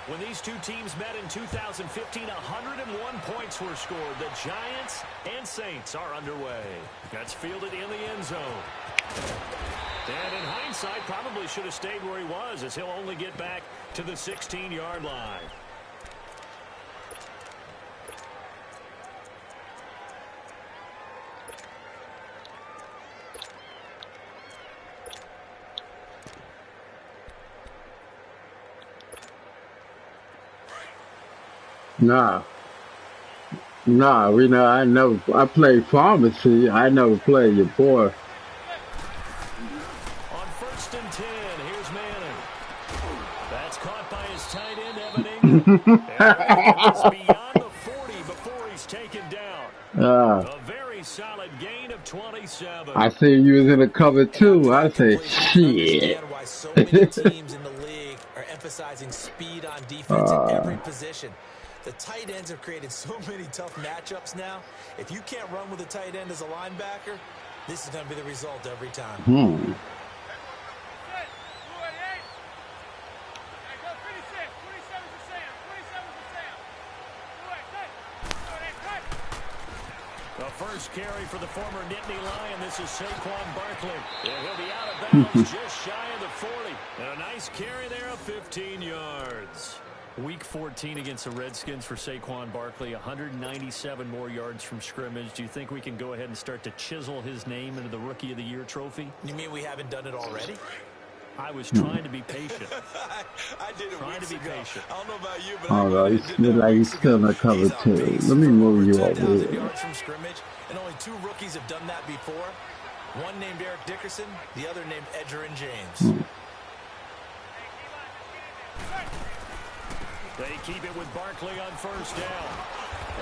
When these two teams met in 2015, 101 points were scored. The Giants and Saints are underway. That's fielded in the end zone. And in hindsight, probably should have stayed where he was, as he'll only get back to the 16-yard line. Nah, I played pharmacy. I never played your boy. On 1st and 10, here's Manning. That's caught by his tight end, Evan Ingram. And beyond the 40 before he's taken down. A very solid gain of 27. I see you was in a cover too. I say, shit. Why so many teams in the league are emphasizing speed on defense in every position. The tight ends have created so many tough matchups now. If you can't run with a tight end as a linebacker, this is going to be the result every time. The first carry for the former Nittany Lion. This is Saquon Barkley. And he'll be out of bounds just shy of the 40. And a nice carry there of 15 yards. Week 14 against the Redskins for Saquon Barkley, 197 more yards from scrimmage. Do you think we can go ahead and start to chisel his name into the Rookie of the Year trophy? You mean we haven't done it already? I was trying to be patient. I did it trying to be ago. patient. I don't know about you, but you look like he's still in the cover too. Let me move you over here. Yards from scrimmage, and only 2 rookies have done that before. One named Eric Dickerson, the other named Edgerrin James. They keep it with Barkley on 1st down.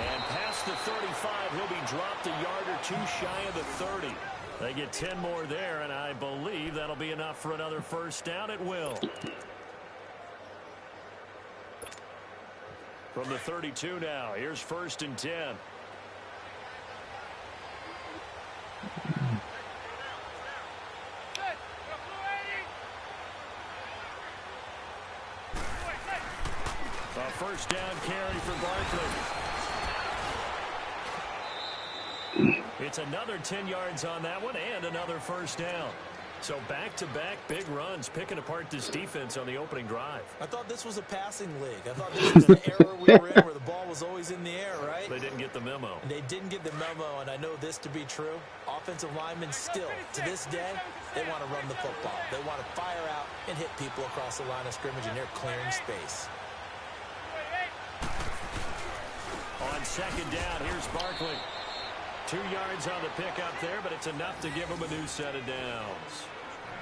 And past the 35, he'll be dropped a yard or 2 shy of the 30. They get 10 more there, and I believe that'll be enough for another 1st down. It will. From the 32 now, here's 1st and 10. A 1st down carry for Barkley. It's another 10 yards on that one and another 1st down. So back-to-back big runs, picking apart this defense on the opening drive. I thought this was a passing league. I thought this was an era we were in where the ball was always in the air, right? They didn't get the memo. And they didn't get the memo, and I know this to be true. Offensive linemen still, to this day, they want to run the football. They want to fire out and hit people across the line of scrimmage, and they're clearing space. On 2nd down, here's Barkley. 2 yards on the pickup there, but it's enough to give him a new set of downs.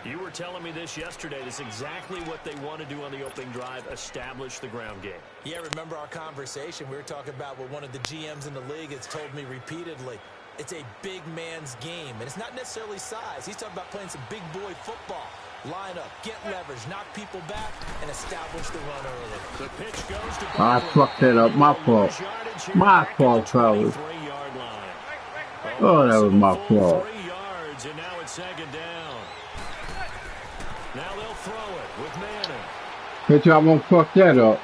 You were telling me this yesterday. This is exactly what they want to do on the opening drive, establish the ground game. Yeah, remember our conversation? We were talking about what one of the GMs in the league has told me repeatedly. It's a big man's game, and it's not necessarily size. He's talking about playing some big boy football. Line up, get leverage, knock people back, and establish the run early. The pitch goes to I fucked that up. My fault. My fault, fellas. Oh, that was my fault. 3 yards, and now it's 2nd down. Now they'll throw it with Manning. Bet you I won't fuck that up.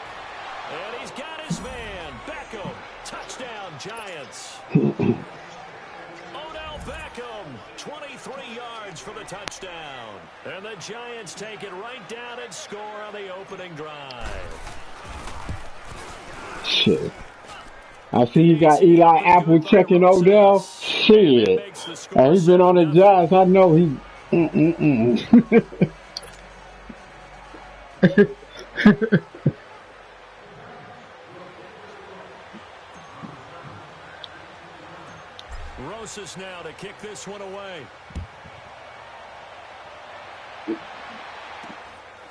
And he's got his man, Beckham. Touchdown, Giants. Odell Beckham, 23 yards for the touchdown. And the Giants take it right down and score on the opening drive. Shit. I see you got Eli Apple checking Odell. Shit. And he's been on the Giants. I know he... Rosas now to kick this one away.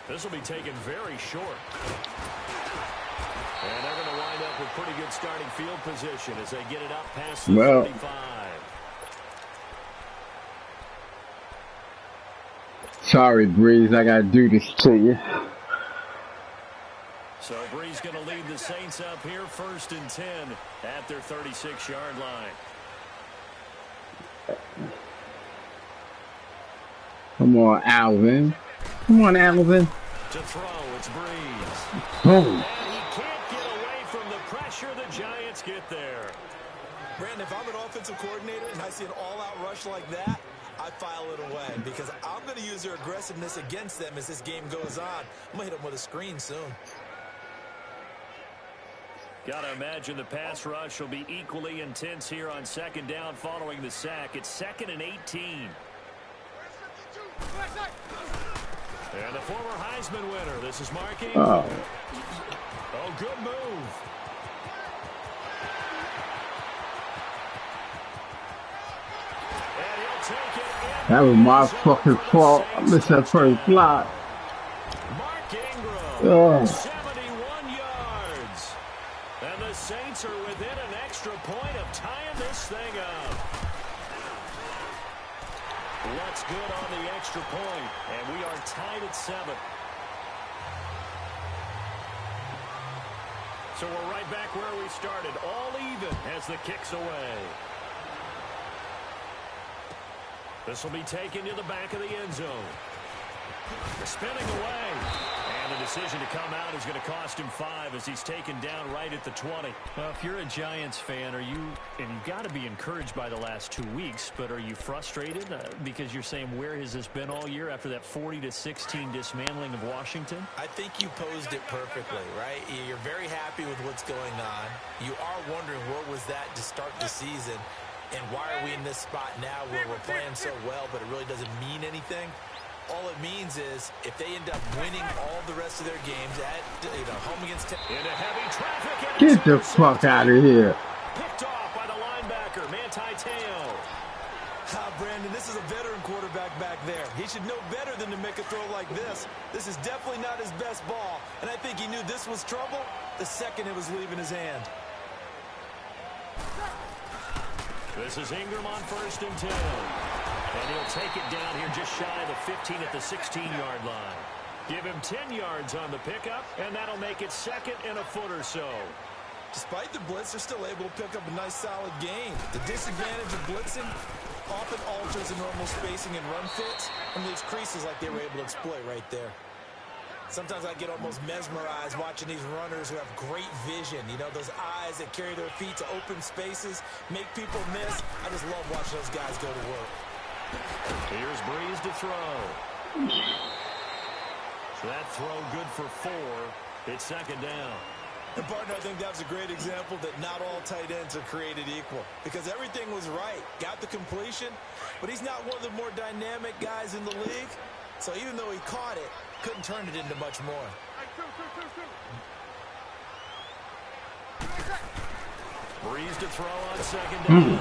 This will be taken very short. And they're going to wind up with pretty good starting field position as they get it up past the 35. Sorry, Breeze. I got to do this to you. So Breeze going to lead the Saints up here 1st and 10 at their 36-yard line. Come on, Alvin. Come on, Alvin. To throw, it's Breeze. Boom. And he coordinator and I see an all-out rush like that, I file it away because I'm going to use their aggressiveness against them as this game goes on. I'm going to hit them with a screen soon. Gotta imagine the pass rush will be equally intense here on second down following the sack. It's 2nd and 18. And the former Heisman winner. This is Mark Ingram. Oh, good move. And he'll take it. That was my fucking fault. I missed that first block. Mark Ingram. 71 yards. And the Saints are within an extra point of tying this thing up. What's good on the extra point, and we are tied at 7. So we're right back where we started, all even as the kick's away. This will be taken to the back of the end zone. They're spinning away. And the decision to come out is going to cost him 5 as he's taken down right at the 20. Well, if you're a Giants fan, and you've got to be encouraged by the last 2 weeks, but are you frustrated because you're saying where has this been all year after that 40-16 dismantling of Washington? I think you posed it perfectly, right? You're very happy with what's going on. You are wondering where was that to start the season, and why are we in this spot now where we're playing so well, but it really doesn't mean anything? All it means is if they end up winning all the rest of their games at home against into heavy traffic. Get the fuck out of here. Picked off by the linebacker, Manti Te'o. Brandon, this is a veteran quarterback back there. He should know better than to make a throw like this. This is definitely not his best ball, and I think he knew this was trouble the second it was leaving his hand. This is Ingram on 1st and 10. And he'll take it down here just shy of the 15 at the 16-yard line. Give him 10 yards on the pickup, and that'll make it 2nd and a foot or so. Despite the blitz, they're still able to pick up a nice, solid gain. The disadvantage of blitzing often alters the normal spacing and run fits and leaves creases like they were able to exploit right there. Sometimes I get almost mesmerized watching these runners who have great vision. You know, those eyes that carry their feet to open spaces, make people miss. I just love watching those guys go to work. Here's Breeze to throw. So that throw good for 4. It's 2nd down. And, partner, I think that was a great example that not all tight ends are created equal because everything was right. Got the completion, but he's not one of the more dynamic guys in the league. So even though he caught it, couldn't turn it into much more. Breeze to throw on 2nd down.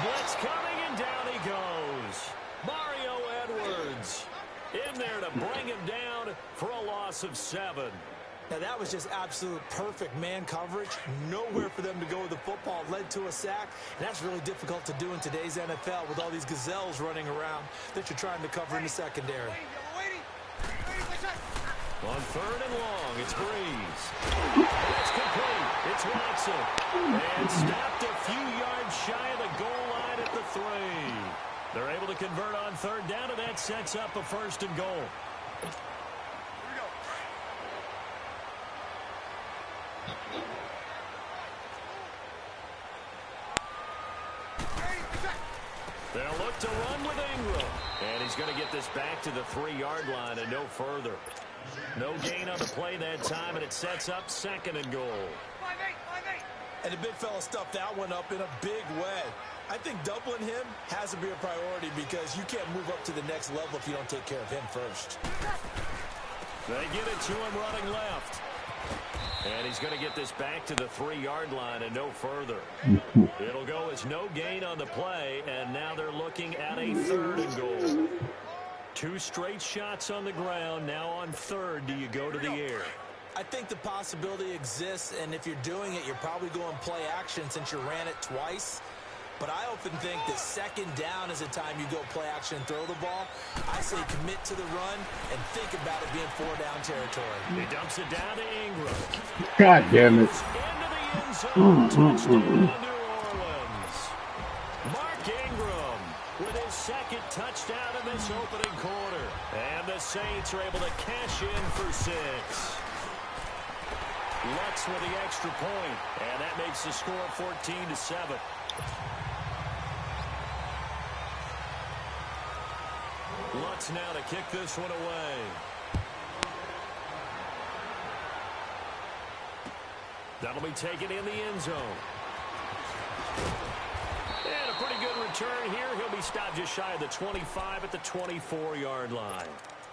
Blitz coming, and down he goes. Mario Edwards in there to bring him down for a loss of 7. Now, that was just absolute perfect man coverage. Nowhere for them to go with the football. Led to a sack. And that's really difficult to do in today's NFL with all these gazelles running around that you're trying to cover in the secondary. On 3rd and long, it's Breeze. It's complete. It's Watson. And stopped a few yards shy of the goal line at the 3. They're able to convert on 3rd down, and that sets up a 1st and goal. They'll look to run with Ingram. And he's going to get this back to the 3-yard line and no further. No gain on the play that time, and it sets up 2nd and goal. And the big fella stuffed that one up in a big way. I think doubling him has to be a priority because you can't move up to the next level if you don't take care of him first. They get it to him running left. And he's going to get this back to the 3-yard line and no further. It'll go as no gain on the play, and now they're looking at a 3rd and goal. 2 straight shots on the ground. Now on 3rd, do you go to the air? I think the possibility exists, and if you're doing it, you're probably going play action since you ran it twice. But I often think that 2nd down is the time you go play action and throw the ball. I say commit to the run and think about it being 4-down territory. He dumps it down to Ingram. God damn it. Into the end zone. Touchdown, New Orleans. Mark Ingram with his 2nd touchdown in this opening quarter. And the Saints are able to cash in for 6. Lutz with the extra point, and that makes the score 14-7. sets now to kick this one away. That'll be taken in the end zone. And a pretty good return here. He'll be stopped just shy of the 25 at the 24-yard line.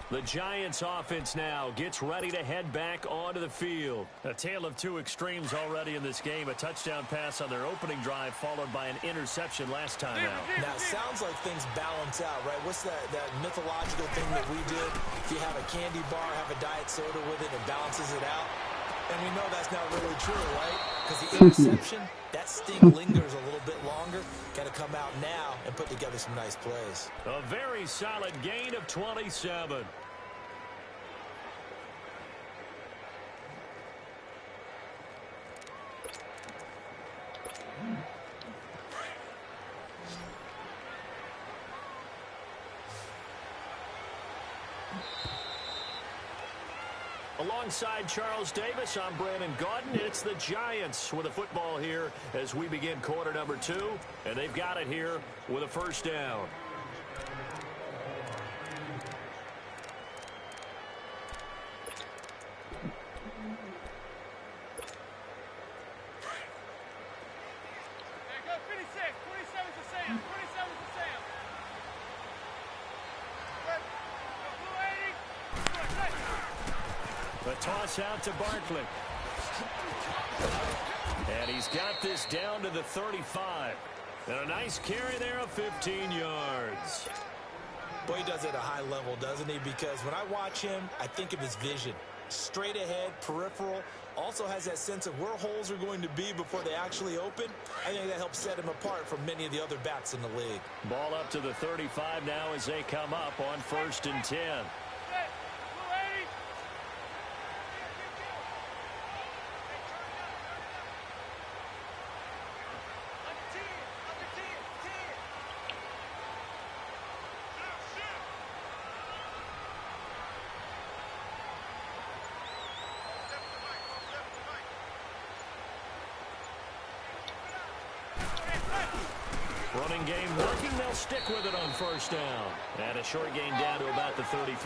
The Giants offense now gets ready to head back onto the field. A tale of two extremes already in this game. A touchdown pass on their opening drive followed by an interception last time out. Now, it sounds like things balance out, right? What's that mythological thing that we did? If you have a candy bar, have a diet soda with it, it balances it out. And we know that's not really true, right? Because the interception, that sting lingers a little bit longer. Got to come out now and put together some nice plays. A very solid gain of 27. Alongside Charles Davis, I'm Brandon Gaudin. It's the Giants with a football here as we begin quarter number 2. And they've got it here with a first down. A toss out to Barkley. And he's got this down to the 35. And a nice carry there of 15 yards. Boy, he does it at a high level, doesn't he? Because when I watch him, I think of his vision. Straight ahead, peripheral. Also has that sense of where holes are going to be before they actually open. I think that helps set him apart from many of the other backs in the league. Ball up to the 35 now as they come up on 1st and 10. Running game working. They'll stick with it on 1st down. And a short gain down to about the 33.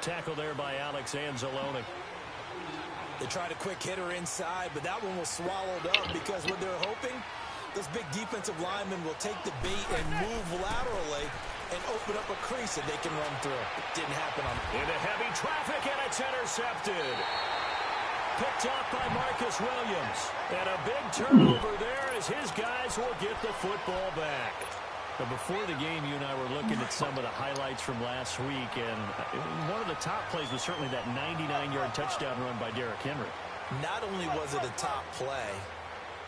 Tackle there by Alex Anzalone. They tried a quick hitter inside, but that one was swallowed up because what they're hoping, those big defensive linemen will take the bait and move laterally and open up a crease that they can run through. Didn't happen on. Into heavy traffic, and it's intercepted. Picked off by Marcus Williams. And a big turnover there as his guys will get the football back. But before the game, you and I were looking at some of the highlights from last week, and one of the top plays was certainly that 99-yard touchdown run by Derrick Henry. Not only was it a top play,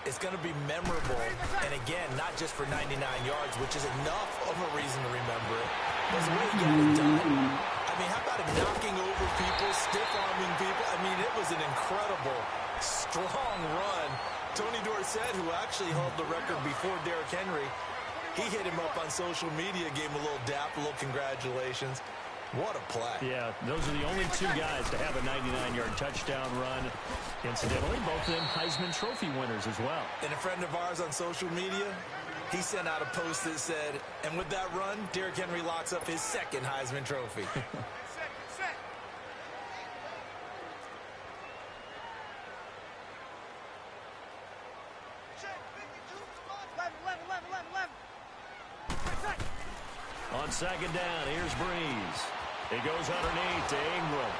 it's going to be memorable, and again, not just for 99 yards, which is enough of a reason to remember it. It was the way he got it done. I mean, how about him knocking over people, stiff-arming people? I mean, it was an incredible, strong run. Tony Dorsett, who actually held the record before Derrick Henry, he hit him up on social media, gave him a little dap, a little congratulations. What a play. Yeah, those are the only two guys to have a 99-yard touchdown run. Incidentally, both of them Heisman Trophy winners as well. And a friend of ours on social media, he sent out a post that said, and with that run, Derrick Henry locks up his 2nd Heisman Trophy. On 2nd down, here's Breeze. He goes underneath to Ingram.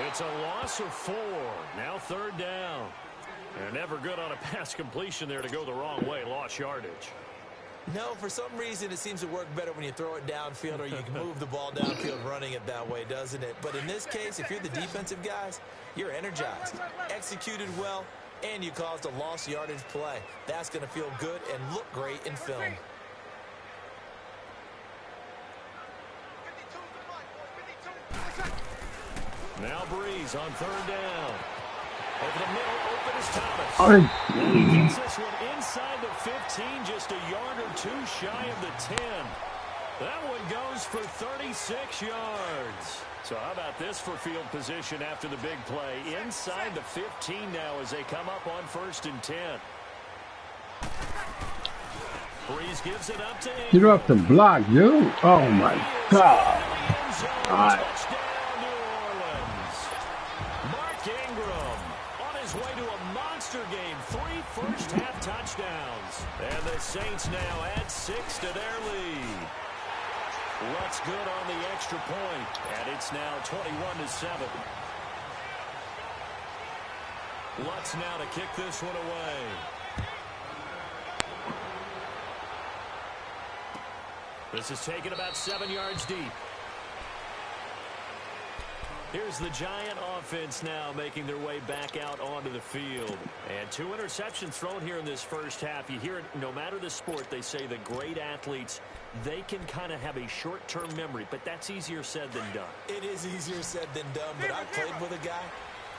It's a loss of 4. Now 3rd down. They're never good on a pass completion there to go the wrong way. Lost yardage. No, for some reason it seems to work better when you throw it downfield or you can move the ball downfield running it that way, doesn't it? But in this case, if you're the defensive guys, you're energized, executed well, and you caused a lost yardage play. That's going to feel good and look great in film. Now Breeze on 3rd down. Over the middle, open is Thomas. He gets this one inside the 15, just a yard or two shy of the 10. That one goes for 36 yards. So how about this for field position after the big play? Inside the 15 now as they come up on 1st and 10. Breeze gives it up to Get Ingram. up the block, dude. Oh my God. All right. Touchdown, New Orleans. Mark Ingram on his way to a monster game. 3 first-half touchdowns. And the Saints now add 6 to their lead. Lutz good on the extra point. And it's now 21-7. Lutz now to kick this one away. This is taken about 7 yards deep. Here's the Giant offense now making their way back out onto the field. And 2 interceptions thrown here in this first half. You hear it, no matter the sport, they say the great athletes, they can kind of have a short-term memory, but that's easier said than done. It is easier said than done, but I played with a guy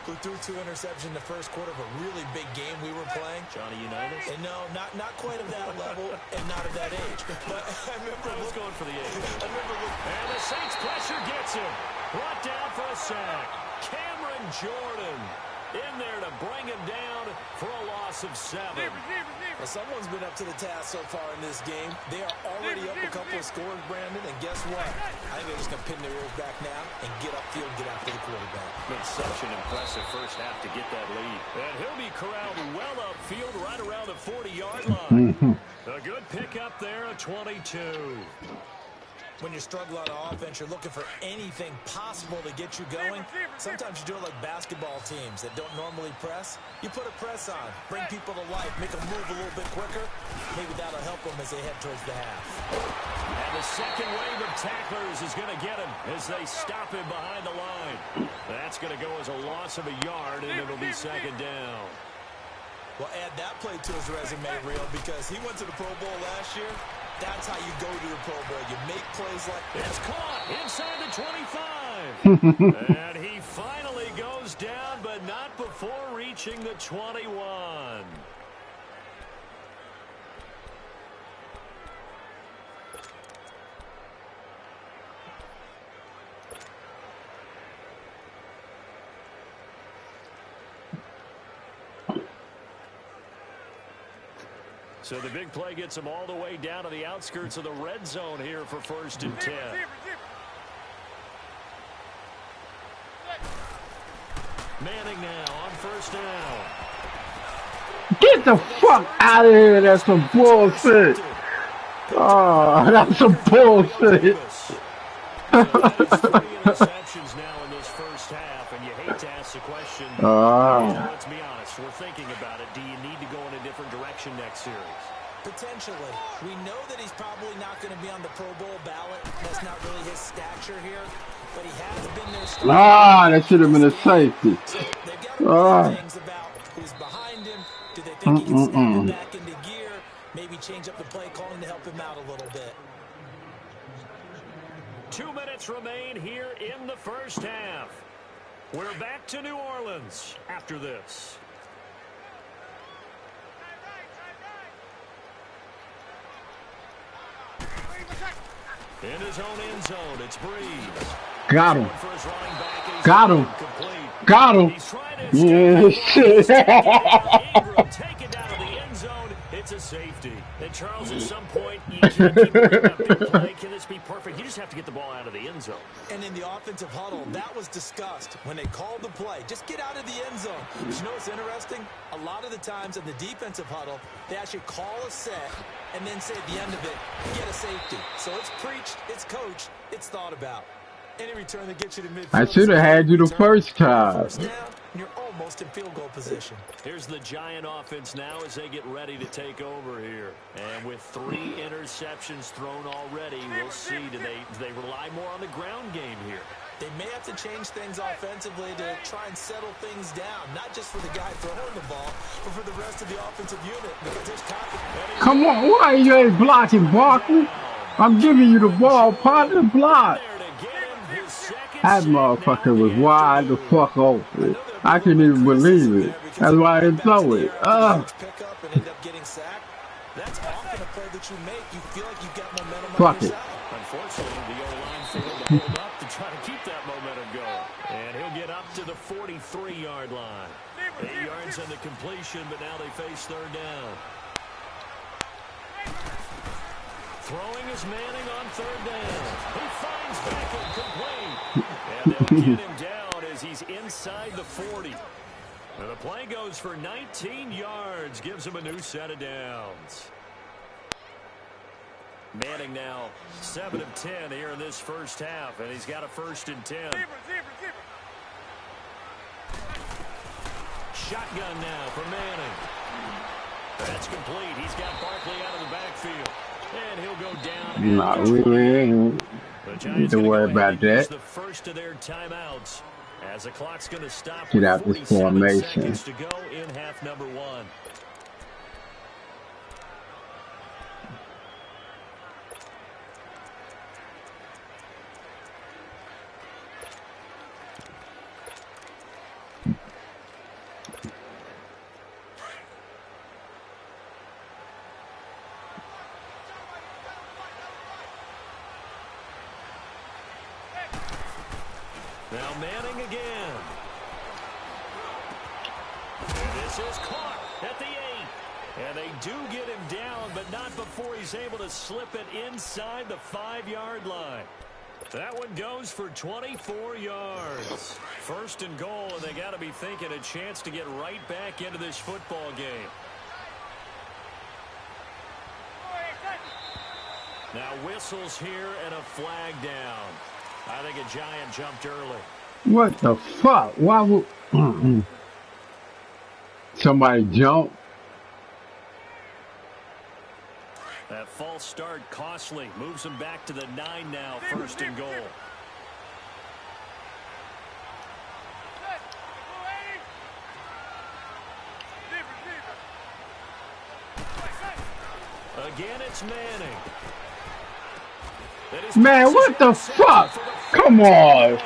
who threw 2 interceptions in the first quarter of a really big game we were playing. Johnny Unitas? And no, not quite of that level and not of that age. But I remember I was going for the age. And the Saints pressure gets him. Brought down for a sack. Cameron Jordan in there to bring him down for a loss of 7. Well, someone's been up to the task so far in this game. They are already up a couple of scores, Brandon, and guess what? I think they're just going to pin their ears back now and get upfield and get after the quarterback. Been such an impressive first half to get that lead. And he'll be corralled well upfield right around the 40-yard line. A good pickup there, a 22. When you struggle on offense, you're looking for anything possible to get you going. Sometimes you do it like basketball teams that don't normally press. You put a press on, bring people to life, make them move a little bit quicker. Maybe that'll help them as they head towards the half. And the second wave of tacklers is going to get him as they stop him behind the line. That's going to go as a loss of a yard, and it'll be second down. Well, add that play to his resume, Real, because he went to the Pro Bowl last year. That's how you go to the Pro Bowl. You make plays like that. It's caught inside the 25. And he finally goes down, but not before reaching the 21. So the big play gets him all the way down to the outskirts of the red zone here for 1st and 10. Manning now on 1st down. Get the fuck out of here. That's some bullshit. Oh, that's some bullshit. Interceptions now in this first half, and you hate to ask the question. Let's be honest, we're thinking about it. Do you need to go in a different direction next series? Potentially. We know that he's probably not going to be on the Pro Bowl ballot. That's not really his stature here, but he has been there. That should have been a safety. So they've got to things about who's behind him. Do they think he can snap it back into gear? Maybe change up the play calling to help him out a little bit. 2 minutes remain here in the first half. We're back to New Orleans after this. In his own end zone, it's Breeze. Got him. Got him. Got him. Yeah, shit. Taken down to the end zone. It's a safety. And Charles, at some point, you can't keep bringing up big play. Can this be perfect? You just have to get the ball out of the end zone. And in the offensive huddle, that was discussed when they called the play. Just get out of the end zone. But you know what's interesting? A lot of the times in the defensive huddle, they actually call a set and then say at the end of it, get a safety. So it's preached, it's coached, it's thought about. Any return that gets you to midfield. I should have had you the first time. First down, and you're almost in field goal position. Here's the Giant offense now as they get ready to take over here. And with 3 interceptions thrown already, we'll see. Do they rely more on the ground game here? They may have to change things offensively to try and settle things down. Not just for the guy throwing the ball, but for the rest of the offensive unit. Because there's confidence. Come on, why you ain't blocking, Barkley? I'm giving you the ball, partner, block. That motherfucker was wide the fuck open. I can't even believe it. That's why I didn't throw it. Pick up and end up getting sacked. That's often a play that you make. You feel like you've got momentum on your side. Unfortunately, the O-line failed to hold up to try to keep that momentum going. And he'll get up to the 43-yard line. 8 yards on the completion, but now they face 3rd down. Throwing his Manning on third down. He finds Beckham complete. And they'll get him down as he's inside the 40. And the play goes for 19 yards. Gives him a new set of downs. Manning now 7 of 10 here in this first half. And he's got a 1st and 10. Shotgun now for Manning. That's complete. He's got Barkley out of the backfield. And he'll go down. Not really. Need to worry about that. The first of their timeouts. As the clock's going to stop. Get out this formation. To go in half number 1. Now Manning again. And this is caught at the 8. And they do get him down, but not before he's able to slip it inside the 5-yard line. That one goes for 24 yards. 1st and goal, and they got to be thinking a chance to get right back into this football game. Now whistles here and a flag down. I think a Giant jumped early. What the fuck? Why would somebody jump? That false start costly. Moves him back to the 9 now. 1st and goal. Again, it's Manning. Man, what the fuck? Come on.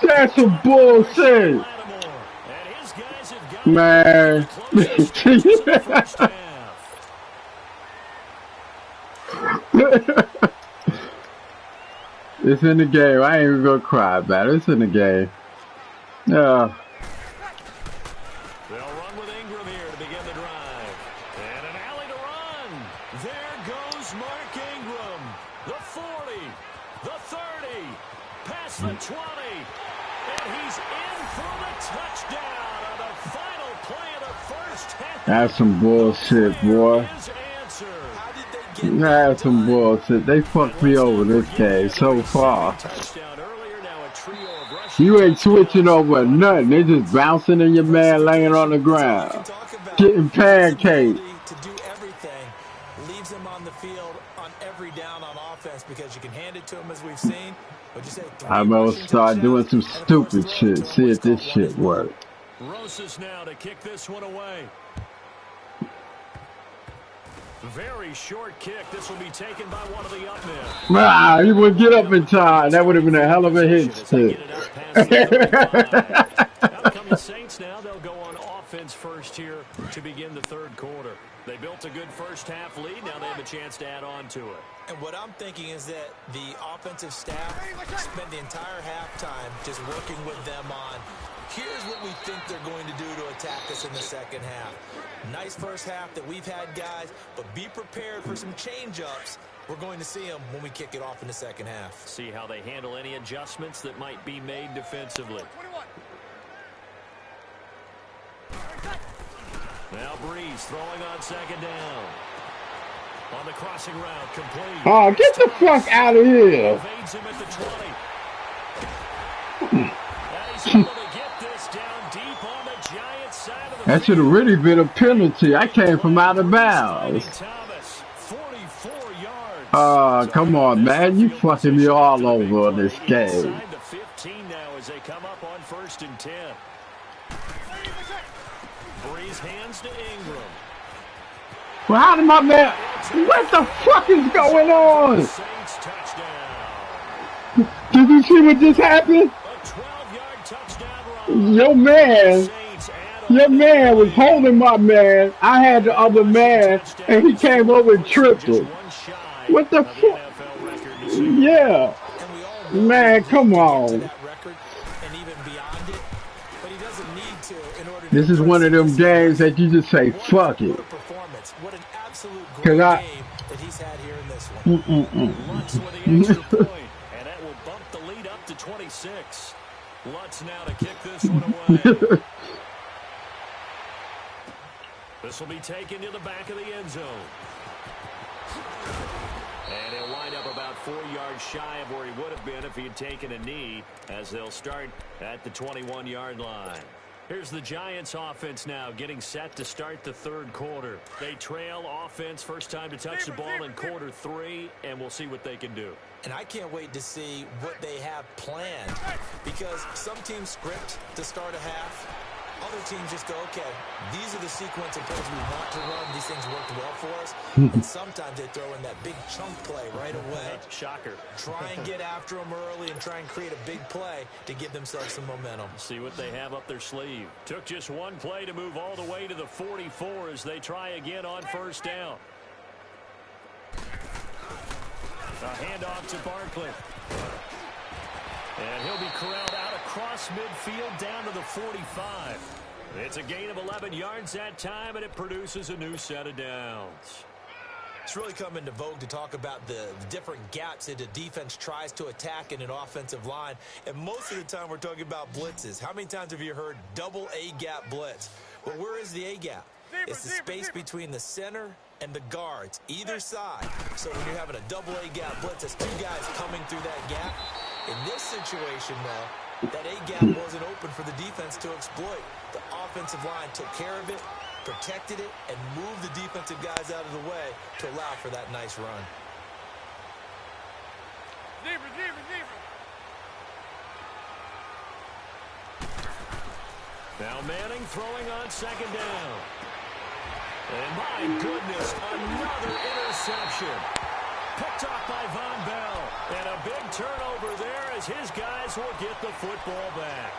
That's some bullshit. Man. It's in the game. I ain't even gonna cry about it. It's in the game. Yeah. They'll run with Ingram here to begin the drive. And an alley to run. There goes Mark Ingram. The 40, the 30, past the 20, and he's in for the touchdown on the final play of the first half. That's some bullshit, boy. That's some bullshit. They fucked me over this game so far. You ain't switching over nothing. They just bouncing and your man laying on the ground. Getting pancaked. To do everything leaves him on the field on every down on offense because you can hand it to him as we've seen. But you say I'm gonna start doing some stupid shit. See if this shit works. Rosas now to kick this one away. Very short kick. This will be taken by one of the up men. Ah, he would get up in time. That would have been a hell of a hit stick. Outcoming Saints now. They'll go on offense first here to begin the 3rd quarter. They built a good first half lead. Now they have a chance to add on to it. And what I'm thinking is that the offensive staff spent the entire halftime just working with them on, here's what we think they're going to do to attack us in the second half. Nice first half that we've had, guys, but be prepared for some change-ups. We're going to see them when we kick it off in the second half. See how they handle any adjustments that might be made defensively. Now Breeze throwing on 2nd down. On the crossing route, complete. Oh, get the fuck out of here. Evades him at the 20. And he's able to get this down deep on the Giants side of the That should have really been a penalty. I came from out of bounds. Thomas, 44 yards. Oh, come on, man. You fucking me all over on this game. Inside the 15 now as they come up on 1st and 10. Breeze hands to Ingram. Well, how did my man... What the fuck is going on? Saints touchdown. Did you see what just happened? A 12-yard touchdown run. Your man was holding my man. I had the other man, and he came over and tripped him. What the fuck? Yeah. Man, come on. This is one of them games that you just say, fuck it. Because that he's had here in this one. Lutz with the extra point, and that will bump the lead up to 26. Lutz now to kick this one away. This will be taken to the back of the end zone. And he'll wind up about 4 yards shy of where he would have been if he had taken a knee, as they'll start at the 21-yard line. Here's the Giants offense now getting set to start the third quarter. They trail offense, first time to touch the ball in quarter 3, and we'll see what they can do. And I can't wait to see what they have planned, because some teams script to start a half. Other teams just go, okay, these are the sequence of plays we want to run. These things worked well for us. And sometimes they throw in that big chunk play right away. Shocker. Try and get after them early and try and create a big play to give themselves some momentum. See what they have up their sleeve. Took just one play to move all the way to the 44 as they try again on first down. A handoff to Barkley. And he'll be corralled out across midfield down to the 45. It's a gain of 11 yards that time, and it produces a new set of downs. It's really come into vogue to talk about the different gaps that the defense tries to attack in an offensive line. And most of the time we're talking about blitzes. How many times have you heard double A-gap blitz? Well, where is the A-gap? It's the space between the center and the guards, either side. So when you're having a double A-gap blitz, that's 2 guys coming through that gap. In this situation, though, that A-gap wasn't open for the defense to exploit. The offensive line took care of it, protected it, and moved the defensive guys out of the way to allow for that nice run. Now Manning throwing on second down. And my goodness, another interception. Picked off by Von Bell. And a big turnover there as his guys will get the football back.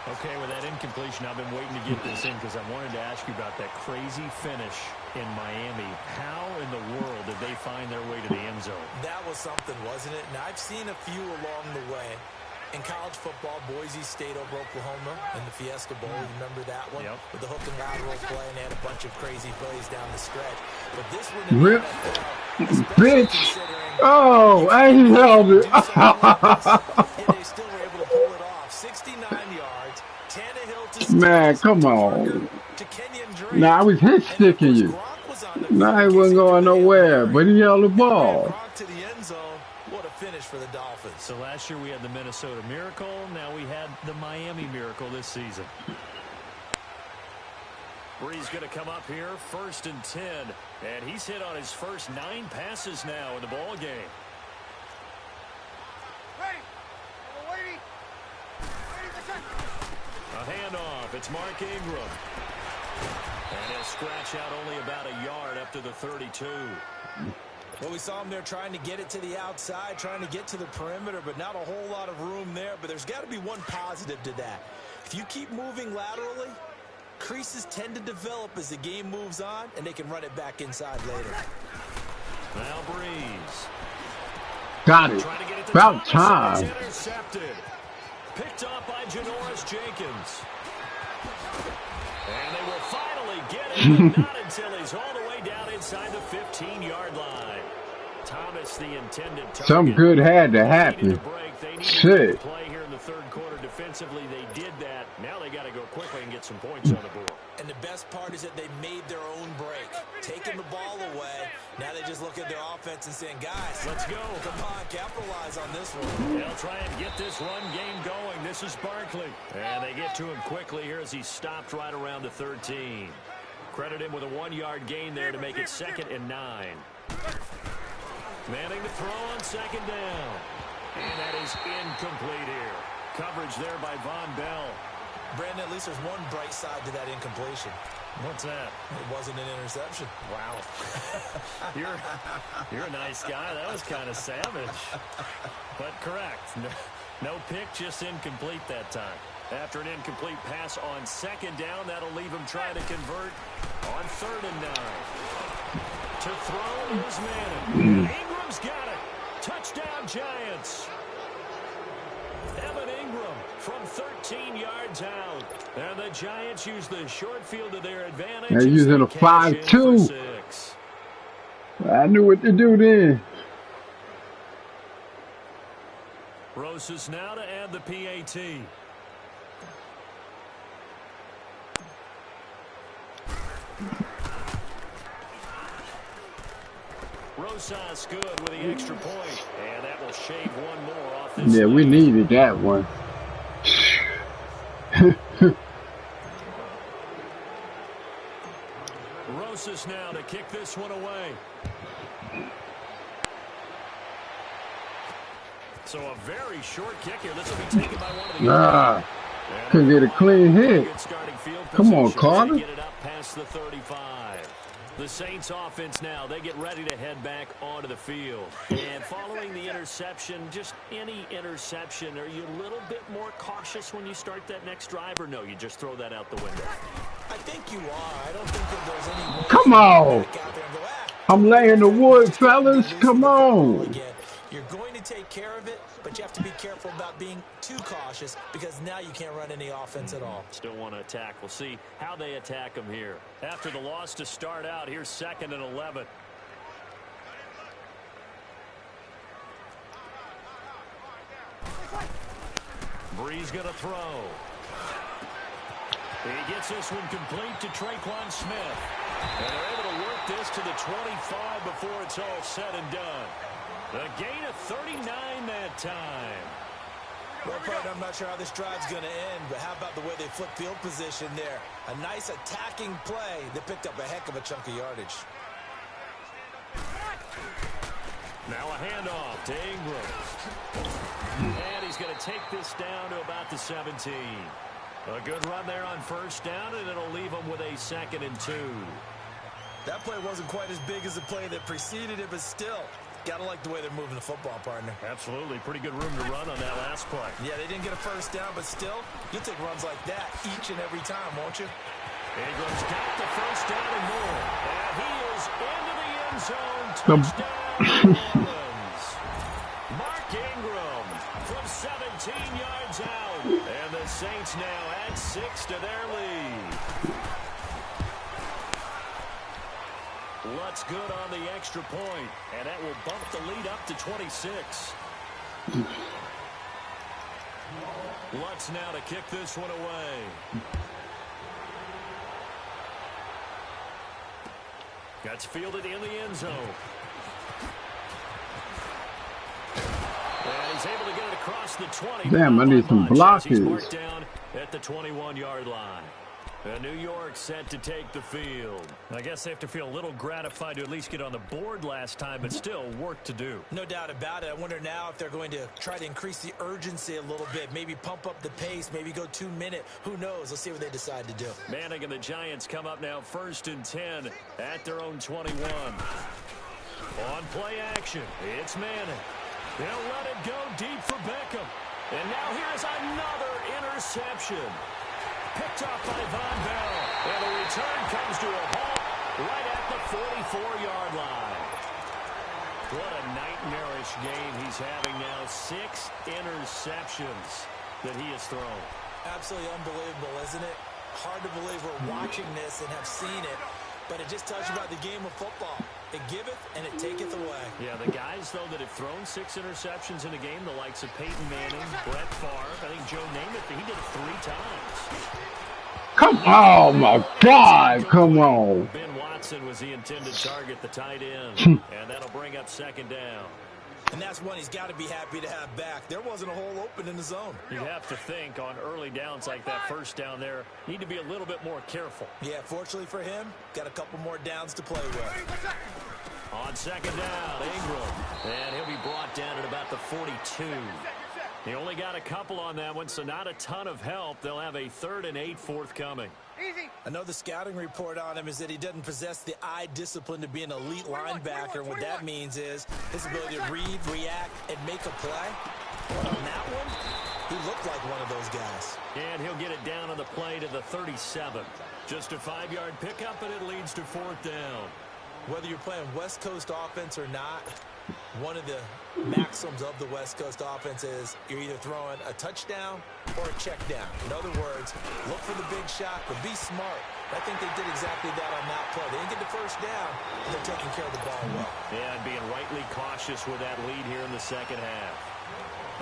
Okay, with that incompletion, I've been waiting to get this in because I wanted to ask you about that crazy finish in Miami. How in the world did they find their way to the end zone? That was something, wasn't it? And I've seen a few along the way. In college football, Boise State over Oklahoma in the Fiesta Bowl. Remember that one? Yep. With the hook and lateral play, and they had a bunch of crazy plays down the stretch. But this one in the NFL, bitch. Oh, I held it. and they still were able to pull it off. 69 yards. Tannehill to man, come on. To Kenyon Drake. Nah, I was hit sticking you. Nah, he wasn't going nowhere, but he held the ball. To the end zone. What a finish for the Dolphins. So last year we had the Minnesota Miracle. Now we had the Miami Miracle this season. Bree's going to come up here, 1st and 10. And he's hit on his first 9 passes now in the ball game. A handoff. It's Mark Ingram. And he'll scratch out only about a yard up to the 32. Well, we saw him there trying to get it to the outside, trying to get to the perimeter, but not a whole lot of room there. But there's got to be one positive to that. If you keep moving laterally, creases tend to develop as the game moves on, and they can run it back inside later. Now Breeze. Got it. About time. Intercepted. Picked up by Janoris Jenkins. And they will finally get it, but not until he's all the way down inside the 15-yard line. Thomas, the intended target. Some good had to happen. Shit. Play here in the third quarter defensively. They did that. Now they got to go quickly and get some points on the board. And the best part is that they made their own break, taking the ball away. Now they just look at their offense and saying, guys, let's go. Come on, capitalize on this one. They'll try and get this run game going. This is Barkley. And they get to him quickly here as he stopped right around the 13. Credit him with a 1-yard gain there to make it 2nd and 9. Manning to throw on second down. And that is incomplete here. Coverage there by Von Bell. Brandon, at least there's one bright side to that incompletion. What's that? It wasn't an interception. Wow. You're a nice guy. That was kind of savage. But correct. No pick, just incomplete that time. After an incomplete pass on second down, that'll leave him trying to convert on 3rd and 9. To throw is Manning. Ingram's got it. Touchdown, Giants. Evan Ingram from 13 yards out. And the Giants use the short field to their advantage. They're using a 5-2. I knew what to do then. Rosas now to add the PAT. Rosas good with the extra point, and that will shave one more off this. Yeah, we needed that one. Rosas now to kick this one away. So a very short kick here. This will be taken by one of the couldn't get a clean hit. Come on, Carter. Get it up past the 35. The Saints offense now, they get ready to head back onto the field. And following the interception, just any interception, are you a little bit more cautious when you start that next drive, or no, you just throw that out the window? I think you are. I don't think that there's any way. Come on. I'm laying the wood, fellas. Come on. You're going to take care of it, but you have to be careful about being too cautious because now you can't run any offense at all. Still want to attack. We'll see how they attack them here. After the loss to start out, here's 2nd and 11. Bree's going to throw. He gets this one complete to Traquan Smith. And they're able to work this to the 25 before it's all said and done. A gain of 39 that time. Well, partner, I'm not sure how this drive's going to end, but how about the way they flip field position there? A nice attacking play that picked up a heck of a chunk of yardage. Now a handoff to Ingram. And he's going to take this down to about the 17. A good run there on first down, and it'll leave him with a 2nd and 2. That play wasn't quite as big as the play that preceded it, but still, gotta like the way they're moving the football, partner. Absolutely. Pretty good room to run on that last play. Yeah, they didn't get a first down, but still, you'll take runs like that each and every time, won't you? Ingram's got the first down and more. And he is into the end zone. Touchdown, New Orleans. Mark Ingram from 17 yards out. And the Saints now add 6 to their lead. Lutz good on the extra point, and that will bump the lead up to 26. Lutz now to kick this one away. That's fielded in the end zone. And he's able to get it across the 20. Damn, I need some blockers. He's marked down at the 21-yard line. New York set to take the field. I guess they have to feel a little gratified to at least get on the board last time, but still work to do. No doubt about it. I wonder now if they're going to try to increase the urgency a little bit, maybe pump up the pace, maybe go 2-minute. Who knows? Let's see what they decide to do. Manning and the Giants come up now 1st and 10 at their own 21. On play action, it's Manning. They'll let it go deep for Beckham. And now here's another interception. Picked off by Von Bell. And the return comes to a halt right at the 44-yard line. What a nightmarish game he's having now. 6 interceptions that he has thrown. Absolutely unbelievable, isn't it? Hard to believe we're watching this and have seen it. But it just tells you about the game of football. It giveth and it taketh away. Yeah, the guys, though, that have thrown 6 interceptions in a game, the likes of Peyton Manning, Brett Favre, I think Joe Namath, he did it 3 times. Come on, oh my God, come on. Ben Watson was the intended target, the tight end, and that'll bring up 2nd down. And that's one he's got to be happy to have back. There wasn't a hole open in the zone. You'd have to think on early downs like that first down there, need to be a little bit more careful. Yeah, fortunately for him, got a couple more downs to play with. On 2nd down, Ingram. And he'll be brought down at about the 42. He only got a couple on that one, so not a ton of help. They'll have a 3rd and 8 forthcoming. I know the scouting report on him is that he doesn't possess the eye discipline to be an elite linebacker. And what that means is his ability to read, react, and make a play. But on that one, he looked like one of those guys. And he'll get it down on the play to the 37. Just a 5-yard pickup, and it leads to 4th down. Whether you're playing West Coast offense or not, One of the maxims of the West Coast offense is you're either throwing a touchdown or a check down. In other words, look for the big shot, but be smart. I think they did exactly that on that play. They didn't get the first down, but they're taking care of the ball well. Yeah, and being rightly cautious with that lead here in the second half.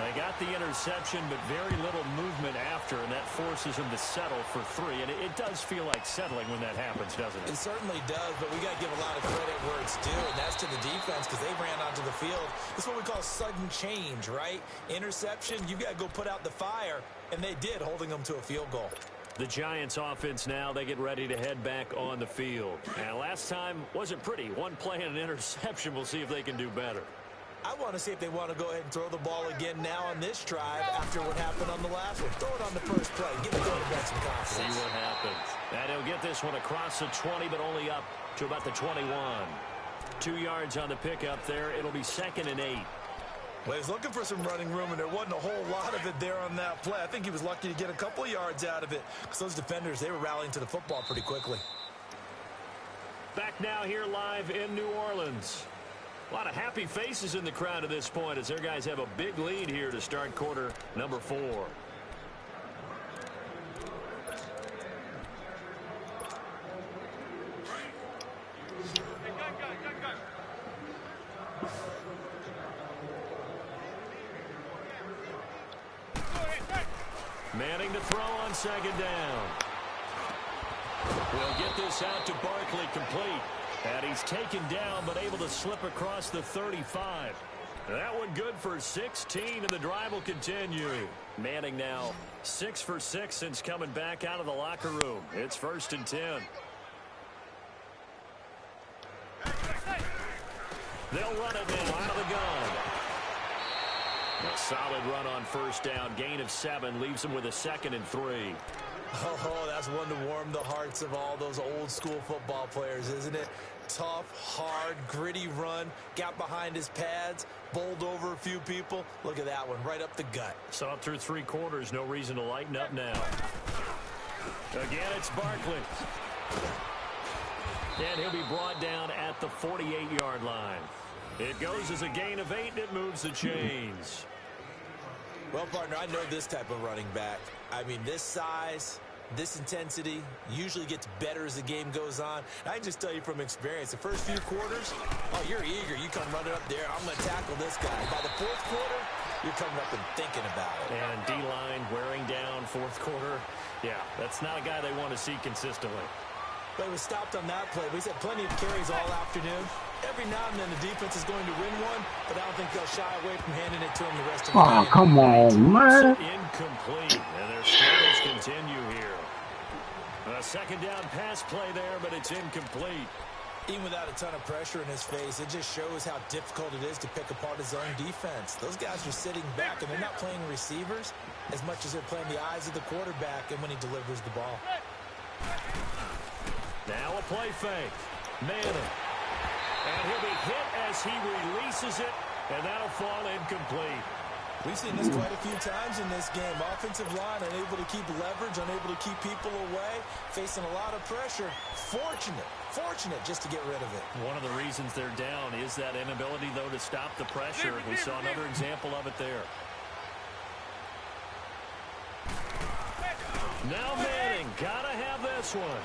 They got the interception, but very little movement after, and that forces them to settle for 3. And it does feel like settling when that happens, doesn't it? It certainly does, but we got to give a lot of credit where it's due, and that's to the defense because they ran onto the field. That's what we call sudden change, right? Interception, you got to go put out the fire, and they did, holding them to a field goal. The Giants offense now, they get ready to head back on the field. And last time wasn't pretty. One play and an interception. We'll see if they can do better. I want to see if they want to go ahead and throw the ball again now on this drive after what happened on the last one. Throw it on the first play. Give the quarterback some confidence. See what happens. And he'll get this one across the 20, but only up to about the 21. 2 yards on the pickup there. It'll be 2nd and 8. Well, he was looking for some running room, and there wasn't a whole lot of it there on that play. I think he was lucky to get a couple yards out of it because those defenders, they were rallying to the football pretty quickly. Back now here live in New Orleans. A lot of happy faces in the crowd at this point as their guys have a big lead here to start quarter number 4. Manning to throw on 2nd down. We'll get this out to Barkley, complete. And he's taken down, but able to slip across the 35. That one good for 16, and the drive will continue. Manning now 6 for 6 since coming back out of the locker room. It's 1st and 10. They'll run it now out of the gun. A solid run on 1st down. Gain of 7 leaves them with a 2nd and 3. Oh, that's one to warm the hearts of all those old school football players, isn't it? Tough, hard, gritty run. Got behind his pads, bowled over a few people. Look at that one, right up the gut. Saw it through 3 quarters. No reason to lighten up now. Again, it's Barkley. And he'll be brought down at the 48-yard line. It goes as a gain of 8, and it moves the chains. Well, partner, I know this type of running back. I mean, this size, this intensity usually gets better as the game goes on. I can just tell you from experience, the first few quarters, oh, you're eager. You come running up there. I'm going to tackle this guy. By the 4th quarter, you're coming up and thinking about it. And D-line wearing down 4th quarter. Yeah, that's not a guy they want to see consistently. But he was stopped on that play. He's had plenty of carries all afternoon. Every now and then the defense is going to win one, but I don't think they'll shy away from handing it to him the rest of the game. Oh, come on, man. Incomplete. And their struggles continue here. A 2nd down pass play there, but it's incomplete. Even without a ton of pressure in his face, it just shows how difficult it is to pick apart his own defense. Those guys are sitting back, and they're not playing receivers as much as they're playing the eyes of the quarterback and when he delivers the ball. Now a play fake. Manning. And he'll be hit as he releases it, and that'll fall incomplete. We've seen this quite a few times in this game. Offensive line unable to keep leverage, unable to keep people away, facing a lot of pressure. Fortunate just to get rid of it. One of the reasons they're down is that inability, though, to stop the pressure. We saw another example of it there. Now Manning, gotta have this one.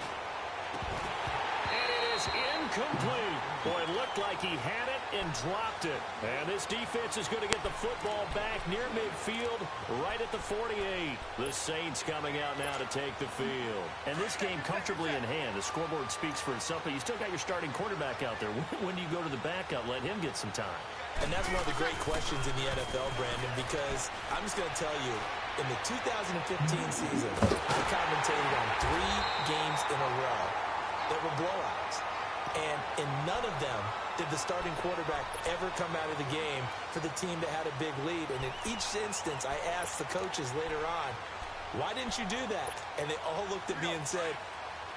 And it is incomplete. Boy, it looked like he had it and dropped it. And this defense is going to get the football back near midfield, right at the 48. The Saints coming out now to take the field. And this game comfortably in hand. The scoreboard speaks for itself, but you still got your starting quarterback out there. When do you go to the backup, let him get some time? And that's one of the great questions in the NFL, Brandon, because I'm just going to tell you, in the 2015 season, I commentated on 3 games in a row that were blowouts. And in none of them did the starting quarterback ever come out of the game for the team that had a big lead. And in each instance, I asked the coaches later on, why didn't you do that? And they all looked at me and said,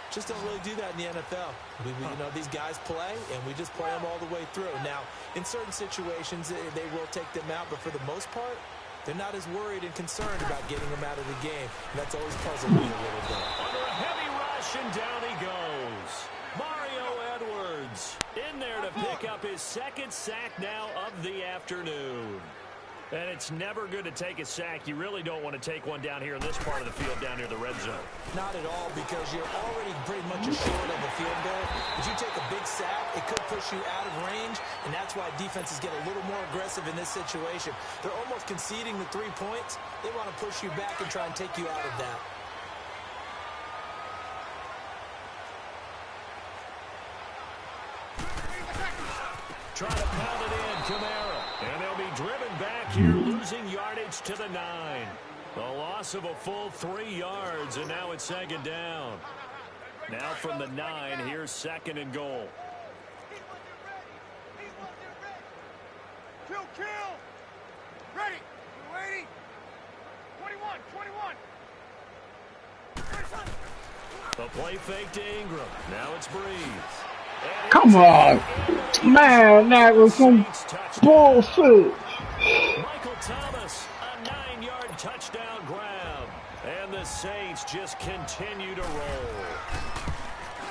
just don't really do that in the NFL. You know, these guys play, and we just play them all the way through. Now, in certain situations, they will take them out, but for the most part, they're not as worried and concerned about getting them out of the game. And that's always puzzled me a little bit. Under a heavy rush, and down he goes. Mario Edwards in there to pick up his second sack now of the afternoon. And it's never good to take a sack. You really don't want to take one down here in this part of the field, down near the red zone. Not at all, because you're already pretty much assured of a field goal. If you take a big sack, it could push you out of range, and that's why defenses get a little more aggressive in this situation. They're almost conceding the 3 points. They want to push you back and try and take you out of that. Trying to pound it in, Kamara. And they'll be driven back here, losing yardage to the 9. A loss of a full 3 yards, and now it's second down. Now from the 9, here's second and goal. Kill! Ready! You ready? 21! The play fake to Ingram. Now it's Breeze. Come on. Man, that was some bullshit. Michael Thomas, a 9-yard touchdown grab. And the Saints just continue to roll.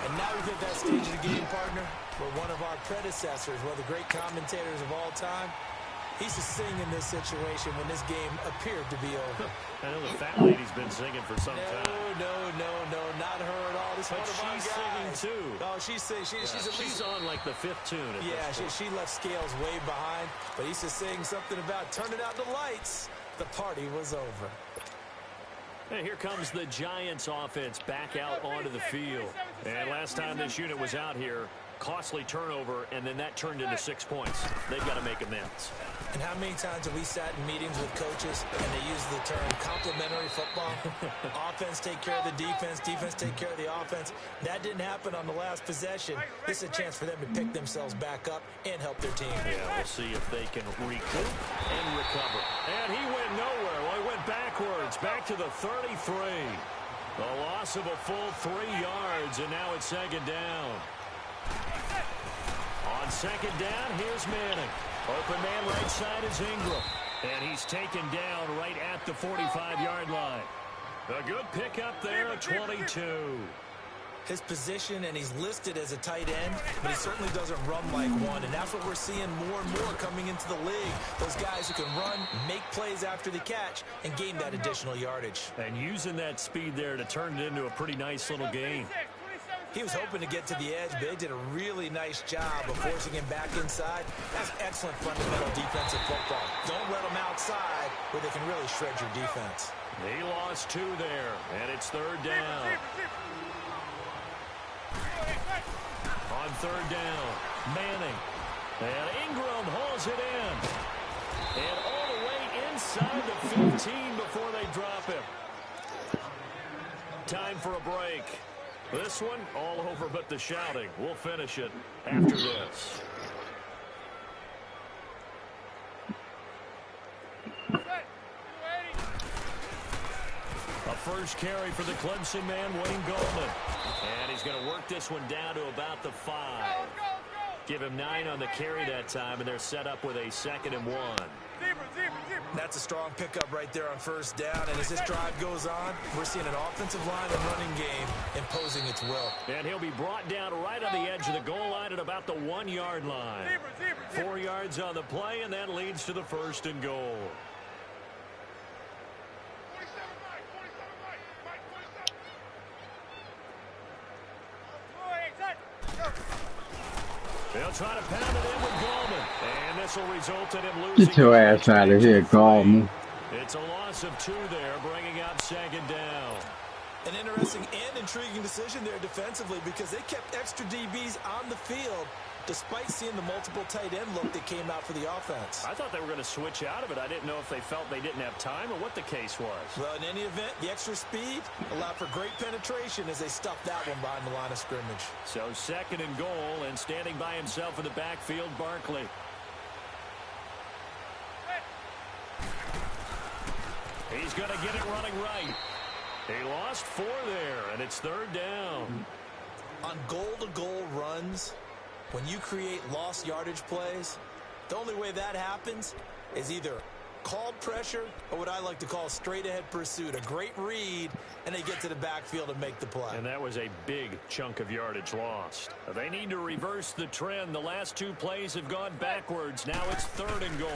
And now we've hit that stage of the game, partner, where one of our predecessors, one of the great commentators of all time, he's to sing in this situation when this game appeared to be over. I know the fat lady's been singing for some time. No, not her at all. This But one of our she's guys. singing too. Oh, she's singing. She's on like the 5th tune. She left Scales way behind, but he's just saying something about turning out the lights. The party was over. And here comes the Giants offense back out onto the field. And last time this unit was out here, costly turnover, and then that turned into 6 points. They've got to make amends. And how many times have we sat in meetings with coaches and they use the term complementary football? Offense take care of the defense, defense take care of the offense. That didn't happen on the last possession. This is a chance for them to pick themselves back up and help their team. Yeah, we'll see if they can recoup and recover. And he went nowhere. Well, he went backwards, back to the 33. A loss of a full 3 yards, and now it's second down. On second down, here's Manning. Open man right side is Ingram. And he's taken down right at the 45-yard line. A good pickup there at 22. His position, and he's listed as a tight end, but he certainly doesn't run like one. And that's what we're seeing more and more coming into the league. Those guys who can run, make plays after the catch, and gain that additional yardage. And using that speed there to turn it into a pretty nice little game. He was hoping to get to the edge, but they did a really nice job of forcing him back inside. That's excellent fundamental defensive football. Don't let them outside where they can really shred your defense. He lost 2 there, and it's third down. On third down, Manning. And Ingram hauls it in. And all the way inside the 15 before they drop him. Time for a break. This one, all over but the shouting. We'll finish it after this. A first carry for the Clemson man, Wayne Goldman. And he's going to work this one down to about the 5. Give him 9 on the carry that time, and they're set up with a 2nd and 1. That's a strong pickup right there on first down. And as this drive goes on, we're seeing an offensive line and running game imposing its will. And he'll be brought down right on the edge of the goal line at about the 1-yard line. 4 yards on the play, and that leads to the 1st and goal. They'll try to pound it in with Goldman. And this will result in him losing. Get your ass out of here, Goldman. It's a loss of 2 there, bringing up second down. An interesting and intriguing decision there defensively, because they kept extra DBs on the field despite seeing the multiple tight end look that came out for the offense. I thought they were going to switch out of it. I didn't know if they felt they didn't have time or what the case was. Well, in any event, the extra speed allowed for great penetration as they stuffed that one behind the line of scrimmage. So 2nd and goal, and standing by himself in the backfield, Barkley. He's going to get it running right. He lost 4 there, and it's third down. On goal-to-goal runs, when you create lost yardage plays, the only way that happens is either Called pressure, or what I like to call straight-ahead pursuit. A great read, and they get to the backfield and make the play. And that was a big chunk of yardage lost. They need to reverse the trend. The last 2 plays have gone backwards. Now it's 3rd and goal.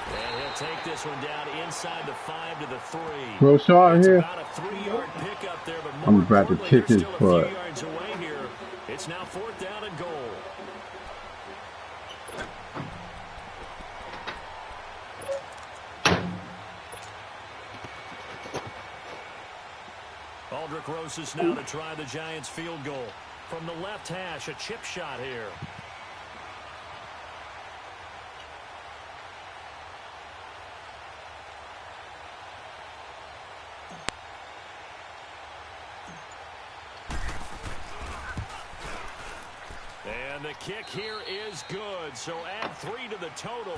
And he'll take this one down inside the 5 to the 3. Bro, Sean It's here. about a 3-yard pickup there, but more I'm about to importantly, kick they're his still a butt. few yards away here. It's now 4th down and goal. Aldrich Rosas now to try the Giants field goal. From the left hash, a chip shot here. And the kick here is good. So add 3 to the total.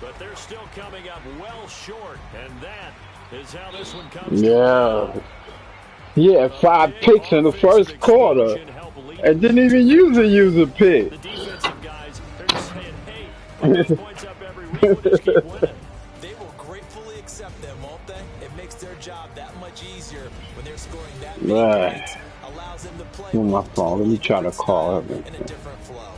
But they're still coming up well short. And that is how this one comes Yeah. He had 5 picks in the first quarter and didn't even use a pick. The defensive guys, they're just saying, hey, put those points up every week. We'll just keep winning. They will gratefully accept them, won't they? It makes their job that much easier when they're scoring that many Right. points. Allows them to play On my with a phone. Let me totally try to different call style him. and a different flow.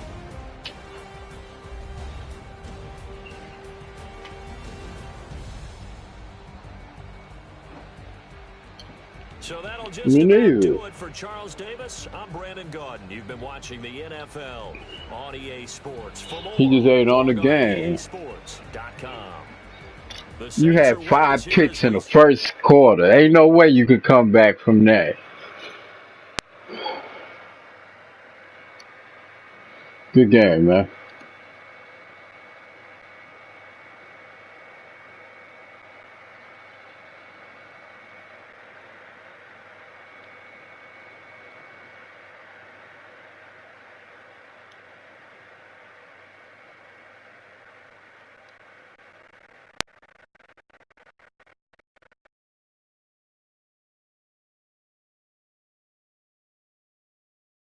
So that'll just Me about neither. do it for Charles Davis. I'm Brandon Gaudin. You've been watching the NFL on EA Sports. For more, He just ain't on the log game. EASports.com. The You Saints had are 5 winners here picks as in we the first quarter. Ain't no way you could come back from that. Good game, man.